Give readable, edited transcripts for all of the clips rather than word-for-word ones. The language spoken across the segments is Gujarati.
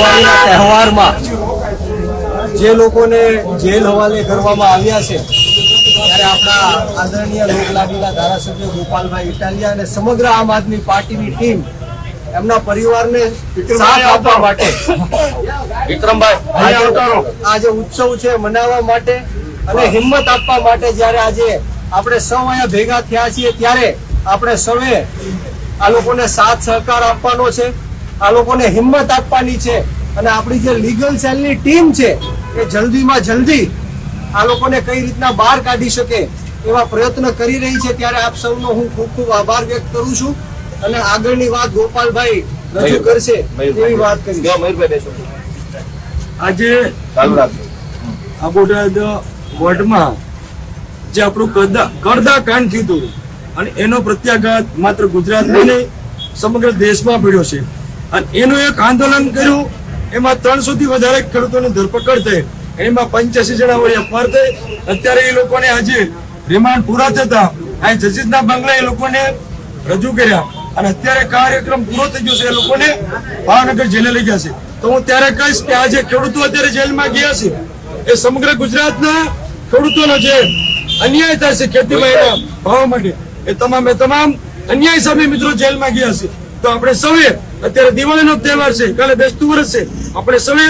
દિવાળીના તહેવારમાં જે લોકોને જેલ હવાલે કરવામાં આવ્યા છે ત્યારે આપણા આદરણીય લોકલાડીલા ધારાસભ્ય ગોપાલભાઈ ઇટાલિયા અને સમગ્ર આમ આદમી પાર્ટીની ટીમ એમના પરિવારને સાથ આપવા માટે આજે ઉત્સવ છે મનાવવા માટે અને હિંમત આપવા માટે જ્યારે આજે આપણે સૌ અહીંયા ભેગા થયા છીએ ત્યારે આપણે સૌએ આ લોકોને સાથ સહકાર આપવાનો છે, આ લોકોને હિંમત આપવાની છે અને આપણી જે લીગલ સેલની ટીમ છે એ જલ્દીમાં જલ્દી આ લોકોને કઈ રીતના બહાર કાઢી શકે એવા પ્રયત્ન કરી રહી છે। ત્યારે આપ સૌનો હું ખૂબ ખૂબ આભાર વ્યક્ત કરું છું અને આગળની વાત ગોપાલભાઈ રજૂ કરશે એવી વાત કરી। આજે આ બોટાદ વોર્ડમાં જે આપણું કરદા કાંડ થયું હતું અને એનો પ્રત્યાઘાત માત્ર ગુજરાતમાં નહીં સમગ્ર દેશમાં પડ્યો છે અને એનું એક આંદોલન કર્યું, એમાં 300 થી વધારે ખેડૂતોની ધરપકડ થઈ, એમાં 85 જણા વળી અપહર થઈ। અત્યારે એ લોકોને આજે રિમાન્ડ પૂરા થતા આ જજીસના બંગલા એ લોકોને રજૂ કર્યા અને અત્યારે કાર્યક્રમ પૂરો થઈ ગયો છે, એ લોકોને ભાવનગર જેલે લઈ ગયા છે। તો હું ત્યારે કહીશ કે આજે ખેડૂતો અત્યારે જેલમાં ગયા છે એ સમગ્ર ગુજરાતના ખેડૂતોનો જે અન્યાય થાય છે ખેતીમાં એના ભાવ માટે એ તમામ અન્યાય સામે મિત્રો જેલમાં ગયા છે। તો આપણે સૌએ અત્યારે દિવાળીનો તહેવાર છે, કાલે બેસતું વર્ષ છે, આપણે સૌએ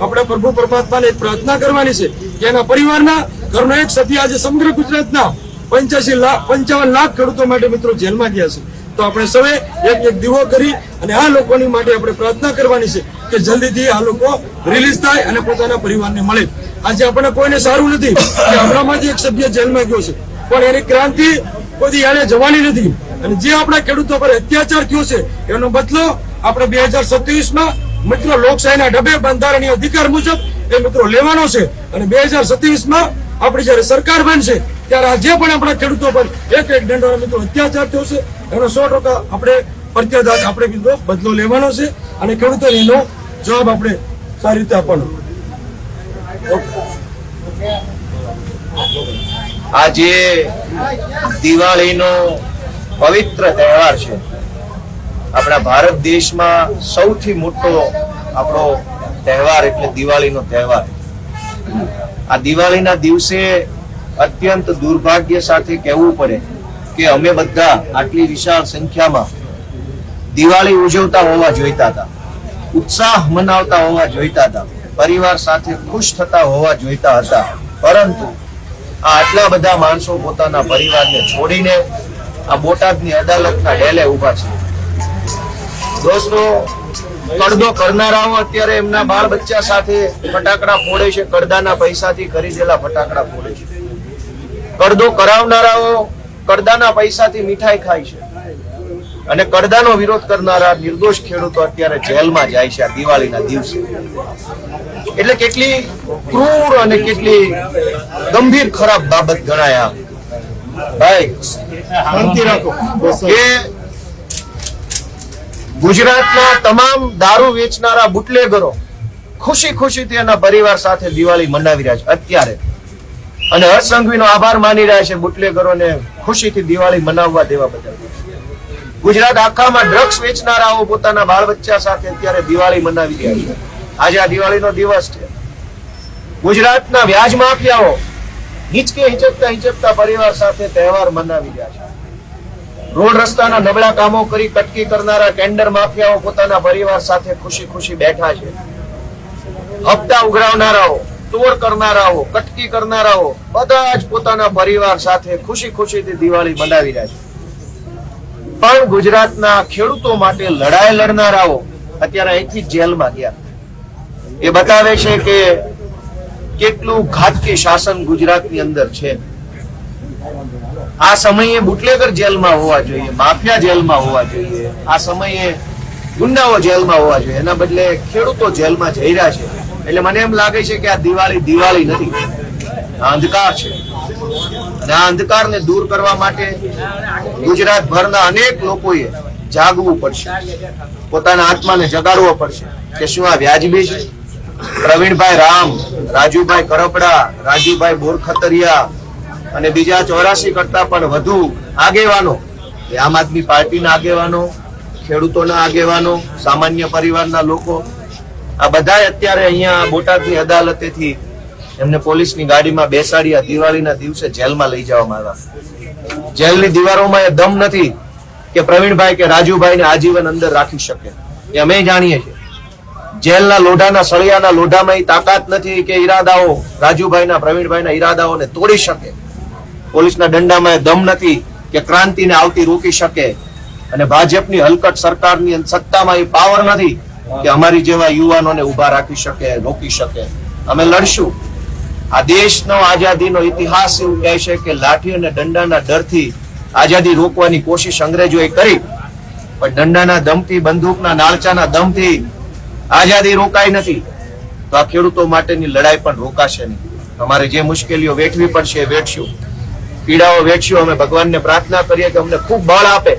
આપણા પ્રભુ પરમાત્માને એક પ્રાર્થના કરવાની છે કે એના પરિવારના ઘરનો એક સભ્ય આજે સમગ્ર ગુજરાતના 55 લાખ ખેડૂતો માટે મિત્રો જેલમાં ગયા છે। તો આપણે સૌએ એક દીવો કરી અને આ લોકોની માટે આપણે પ્રાર્થના કરવાની છે કે જલ્દીથી આ લોકો રિલીઝ થાય અને પોતાના પરિવારને મળે। આજે આપણને કોઈને સારું નથી કે હમણાંમાંથી એક સભ્ય જેલમાં ગયો છે પણ એની ક્રાંતિ કોઈ એને જવાની નથી અને જે આપણા ખેડૂતો પર અત્યાચાર થયો છે એનો બદલો આપણે 2027માં મિત્રો લોકશાહીના ઢબે બંધારણીય અધિકાર મુજબ એ મિત્રો લેવાનો છે અને 2027માં આપણી જયારે સરકાર બનશે ત્યારે આ જે પણ આપણા ખેડૂતો પર એક દંડોનો મિત્રો અત્યાચાર થયો છે એનો 100% આપણે પ્રત્યાઘાત આપણે કીધો બદલો લેવાનો છે અને ખેડૂતોને એનો જવાબ આપણે સારી રીતે આપવાનો। આજે દિવાળીનો પવિત્ર તહેવાર છે, આપણા ભારત દેશમાં સૌથી મોટો આપણો તહેવાર એટલે દિવાળીનો તહેવાર। આ દિવાળીના દિવસે અત્યંત દુર્ભાગ્ય સાથે કહેવું પડે કે અમે બધા આટલી વિશાળ સંખ્યામાં દિવાળી ઉજવતા હોવા જોઈતા હતા, ઉત્સાહ મનાવતા હોવા જોઈતા હતા, પરિવાર સાથે ખુશ થતા હોવા જોઈતા હતા, પરંતુ આ આટલા બધા માણસો પોતાના પરિવારને છોડીને આ બોટાદની અદાલતના ડેલે ઉભા છે। દોસ્તો, કડદો કરનારાઓ અત્યારે એમના બાળ બચ્ચા સાથે ફટાકડા ફોડે છે, કડદાના પૈસાથી ખરીદેલા ફટાકડા ફોડે છે। કડદો કરાવનારાઓ કડદાના પૈસાથી મીઠાઈ ખાય છે અને કડદાનો વિરોધ કરનારા નિર્દોષ ખેડૂતો અત્યારે જેલમાં જાય છે આ દિવાળીના દિવસે। એટલે કેટલી ક્રૂર અને કેટલી ગંભીર ખરાબ બાબત ગણાય ભાઈ કે ગુજરાતના તમામ દારૂ વેચનારા બુટલેગરો ખુશી ખુશીથી એના પરિવાર સાથે દિવાળી મનાવી રહ્યા છે અત્યારે અને હર્ષ સંઘવીનો આભાર માની રહ્યા છે બુટલેગરોને ખુશીથી દિવાળી મનાવવા દેવા બદલ। ગુજરાત આખામાં ડ્રગ્સ વેચનારાઓ પોતાના બાળ બચ્ચા સાથે અત્યારે દિવાળી મનાવી રહ્યા છે। આજે આ દિવાળીનો દિવસ છે। ગુજરાતના વ્યાજ માફિયાઓ હિંચકતા પરિવાર સાથે તહેવાર મનાવી રહ્યા છે। રોડ રસ્તાના નબળા કામો કરી કટકી કરનારા ટેન્ડર માફિયાઓ પોતાના પરિવાર સાથે ખુશી ખુશી બેઠા છે। હપ્તા ઉઘરાવનારાઓ, ચોર કરનારાઓ, કટકી કરનારાઓ બધા જ પોતાના પરિવાર સાથે ખુશી ખુશીથી દિવાળી મનાવી રહ્યા છે। પણ ગુજરાતના ખેડૂતો માટે લડાઈ લડનારાઓ અત્યારે અહીંથી જેલમાં ગયા। એ બતાવે છે કે કેટલું ઘાતકી શાસન ગુજરાતની અંદર છે। આ સમયે બુટલેગર જેલમાં હોવા જોઈએ, માફિયા જેલમાં હોવા જોઈએ, આ સમયે ગુંડાઓ જેલમાં હોવા જોઈએ, એના બદલે ખેડૂતો જેલમાં જઈ રહ્યા છે। એટલે મને એમ લાગે છે કે આ દિવાળી નથી, આ અંધકાર છે અને આ અંધકારને દૂર કરવા માટે ગુજરાતભરના અનેક લોકોએ જાગવું પડશે, પોતાના આત્માને જગાડવો પડશે કે શું આ વ્યાજબી છે। પ્રવીણભાઈ રામ, રાજુભાઈ કરપડા, રાજુભાઈ બોરખતરિયા અને બીજા 84 કરતા પણ વધુ આગેવાનો, આમ આદમી પાર્ટીના આગેવાનો, ખેડૂતોના આગેવાનો, સામાન્ય પરિવારના લોકો આ બધાય અત્યારે અહીંયા બોટાદની અદાલતેથી એમને પોલીસની ગાડીમાં બેસાડી આ દિવાળીના દિવસે જેલમાં લઈ જવામાં આવ્યા. જેલની દીવારોમાં એ દમ નથી કે પ્રવીણભાઈ કે રાજુભાઈને આજીવન અંદર રાખી શકે. એ અમે જાણીએ છીએ. જેલના લોઢાના સળિયાના લોઢામાં એ તાકાત નથી કે ઈરાદાઓ રાજુભાઈના પ્રવીણભાઈના ઈરાદાઓને તોડી શકે. પોલીસના દંડામાં એ દમ નથી કે ક્રાંતિને આવતી રોકી શકે. અને ભાજપની હલકટ સરકારની સત્તામાં એ પાવર નથી કે અમારી જેવા યુવાનોને ઉભા રાખી શકે, રોકી શકે. અમે લડશું. આ દેશનો આઝાદીનો ઇતિહાસ એવું કહે છે કે લાઠી અને દંડાના ડરથી આઝાદી રોકવાની કોશિશ અંગ્રેજોએ કરી, પણ દંડાના દમથી, બંદૂકના નાળચાના દમથી આઝાદી રોકાઈ નથી. તો આ ખેડૂતો માટેની લડાઈ પણ રોકાશે નહીં. અમારે જે મુશ્કેલીઓ વેઠવી પડશે એ વેઠશું, પીડાઓ વેઠશું. અમે ભગવાનને પ્રાર્થના કરીએ કે અમને ખૂબ બળ આપે,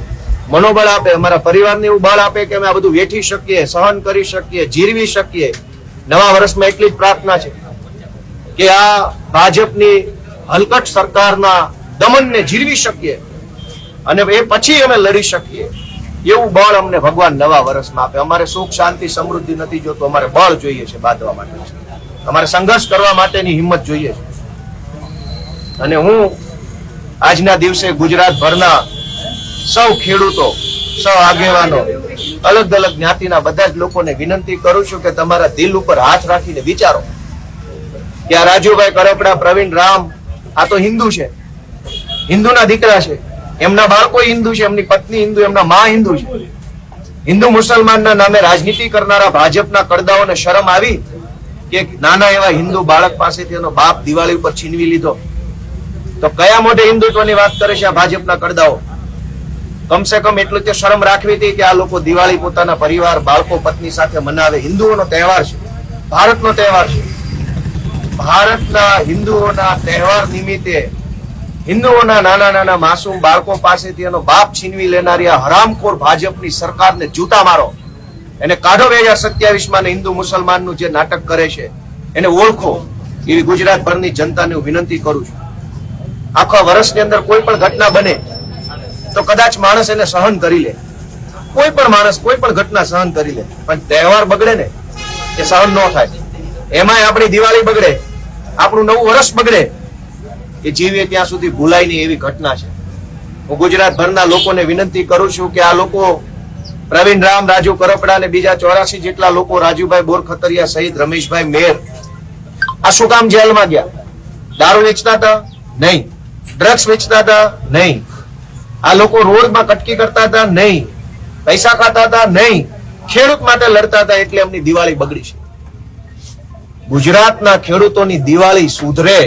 મનોબળ આપે, અમારા પરિવારને એવું બળ આપે કે અમે આ બધું વેઠી શકીએ, સહન કરી શકીએ, જીરવી શકીએ. નવા વર્ષમાં એટલી જ પ્રાર્થના છે કે આ ભાજપની હલકટ સરકારના દમનને જીરવી શકીએ અને એ પછી અમે લડી શકીએ. એવું બળ અમને ભગવાન નવા વર્ષમાં આપે. અમારે સુખ, શાંતિ, સમૃદ્ધિ નથી જોતું, અમારે બળ જોઈએ છે બાંધવા માટે. અમારે સંઘર્ષ કરવા માટેની હિંમત જોઈએ છે. અને હું આજના દિવસે ગુજરાતભરના સૌ ખેડૂતો, સૌ આગેવાનો, અલગ અલગ જ્ઞાતિના બધા જ લોકોને વિનંતી કરું છું કે તમારા દિલ ઉપર હાથ રાખીને વિચારો કે આ રાજુભાઈ કરપડા, પ્રવીણ રામ આ તો હિન્દુ છે, હિન્દુના દીકરા છે, એમના બાળકો હિન્દુ છે, એમની પત્ની હિન્દુ, એમના માં હિન્દુ છે. હિન્દુ મુસલમાનના નામે રાજનીતિ કરનારા ભાજપના કડદાઓને શરમ આવી કે નાના એવા હિન્દુ બાળક પાસેથી એનો બાપ દિવાળી ઉપર છીનવી લીધો? તો કયા મોઢે હિન્દુત્વની વાત કરે છે આ ભાજપના કડદાઓ? કમસે કમ એટલું તો શરમ રાખવી હતી કે આ લોકો દિવાળી પોતાના પરિવાર, બાળકો, પત્ની સાથે મનાવે. હિન્દુઓનો તહેવાર છે, ભારતનો તહેવાર છે. ભારતના હિન્દુઓના તહેવાર નિમિત્તે હિન્દુઓના નાના નાના માસૂમ બાળકો પાસેથી એનો બાપ છીનવી લેનારી આ હરામખોર ભાજપની સરકારને જૂતા મારો. એને કાઢો 2027માં. હિન્દુ મુસલમાનનું જે નાટક કરે છે એને ઓળખો. એવી ગુજરાતભરની જનતાને હું વિનંતી કરું છું. આખા વર્ષની અંદર કોઈ પણ ઘટના બને તો કદાચ માણસ એને સહન કરી લે, કોઈ પણ માણસ કોઈ પણ ઘટના સહન કરી લે, પણ તહેવાર બગડે ને એ સહન ન થાય. એમાંય આપણી દિવાળી બગડે, આપણું નવું વર્ષ બગડે, એ જીવે ત્યાં સુધી ભૂલાય નહીં એવી ઘટના છે. હું ગુજરાતભરના લોકોને વિનંતી કરું છું કે આ લોકો પ્રવીણ રામ, રાજુ કરપડા અને બીજા 84 જેટલા લોકો, રાજુભાઈ બોરખતરિયા સહિત રમેશભાઈ મેર, આ શું કામ જેલમાં ગયા? દારૂ વેચતા હતા? નહીં. ડ્રગ્સ વેચતા હતા? નહીં. આ લોકો રોડમાં કટકી કરતા હતા? નહીં. પૈસા ખાતા હતા? નહીં. ખેડૂત માટે લડતા હતા એટલે એમની દિવાળી બગડી છે. ગુજરાતના ખેડૂતોની દિવાળી સુધરે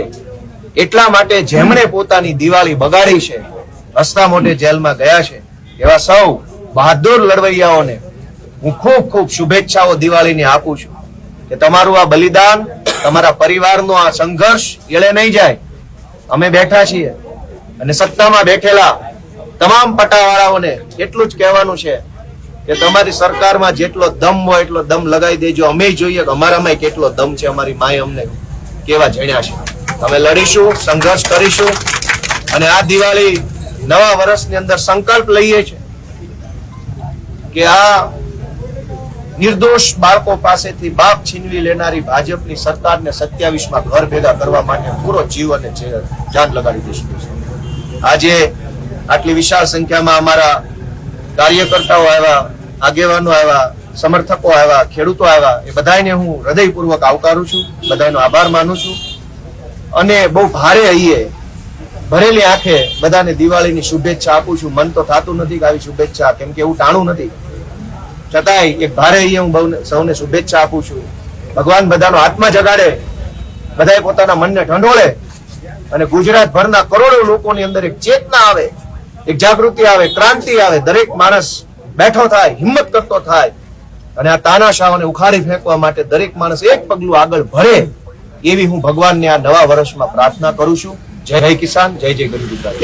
એટલા માટે જેમણે પોતાની દિવાળી બગાડી છે, હસતા મોઢે જેલમાં ગયા છે, એવા સૌ બહાદુર લડવૈયાઓને હું ખૂબ ખૂબ શુભેચ્છાઓ દિવાળીની આપું છું કે તમારું આ બલિદાન, તમારા પરિવારનો આ સંઘર્ષ એળે નહીં જાય. અમે બેઠા છીએ અને સત્તામાં બેઠેલા તમામ પટાવાળાઓને એટલું જ કહેવાનું છે કે તમારી સરકારમાં જેટલો દમ હોય એટલો દમ લગાવી દેજો. અમે જોઈએ કે અમારામાં કેટલો દમ છે, અમારી માએ અમને કેવા જણ્યા છે. અમે લડીશું, સંઘર્ષ કરીશું અને આ દિવાળી નવા વર્ષની અંદર સંકલ્પ લઈએ છીએ કે આ નિર્દોષ બાળકો પાસેથી બાપ છીનવી લેનારી ભાજપની સરકારને 27માં ઘર ભેગા કરવા માટે પૂરો જીવ અને જાન લગાડી દઈશું. આજે આટલી વિશાળ સંખ્યામાં અમારા કાર્યકર્તાઓ આવ્યા, આગેવાનો આવ્યા, સમર્થકો આવ્યા, ખેડૂતો આવ્યા, એ બધાને હું હૃદયપૂર્વક આવકારું છું, બધાનો આભાર માનું છું. અને બહુ ભારે હૈયે, ભરેલી આંખે બધાને દિવાળીની શુભેચ્છા આપું છું. મન તો થતું નથી કે આવી શુભેચ્છા, કેમ કે એવું ટાણું નથી, છતાંય એક ભારે હૈયે હું સૌને શુભેચ્છા આપું છું. ભગવાન બધાનો આત્મા જગાડે, બધાએ પોતાના મનને ઢંઢોળે અને ગુજરાતભરના કરોડો લોકોની અંદર એક ચેતના આવે, એક જાગૃતિ આવે, ક્રાંતિ આવે. દરેક માણસ બેઠો થાય, હિંમત કરતો થાય અને આ તાનાશાહોને ઉખાડી ફેંકવા માટે દરેક માણસ એક પગલું આગળ ભરે, એવી હું ભગવાનને આ નવા વર્ષમાં પ્રાર્થના કરું છું. જય કિસાન, જય જય ગરીબ ગુજરાત.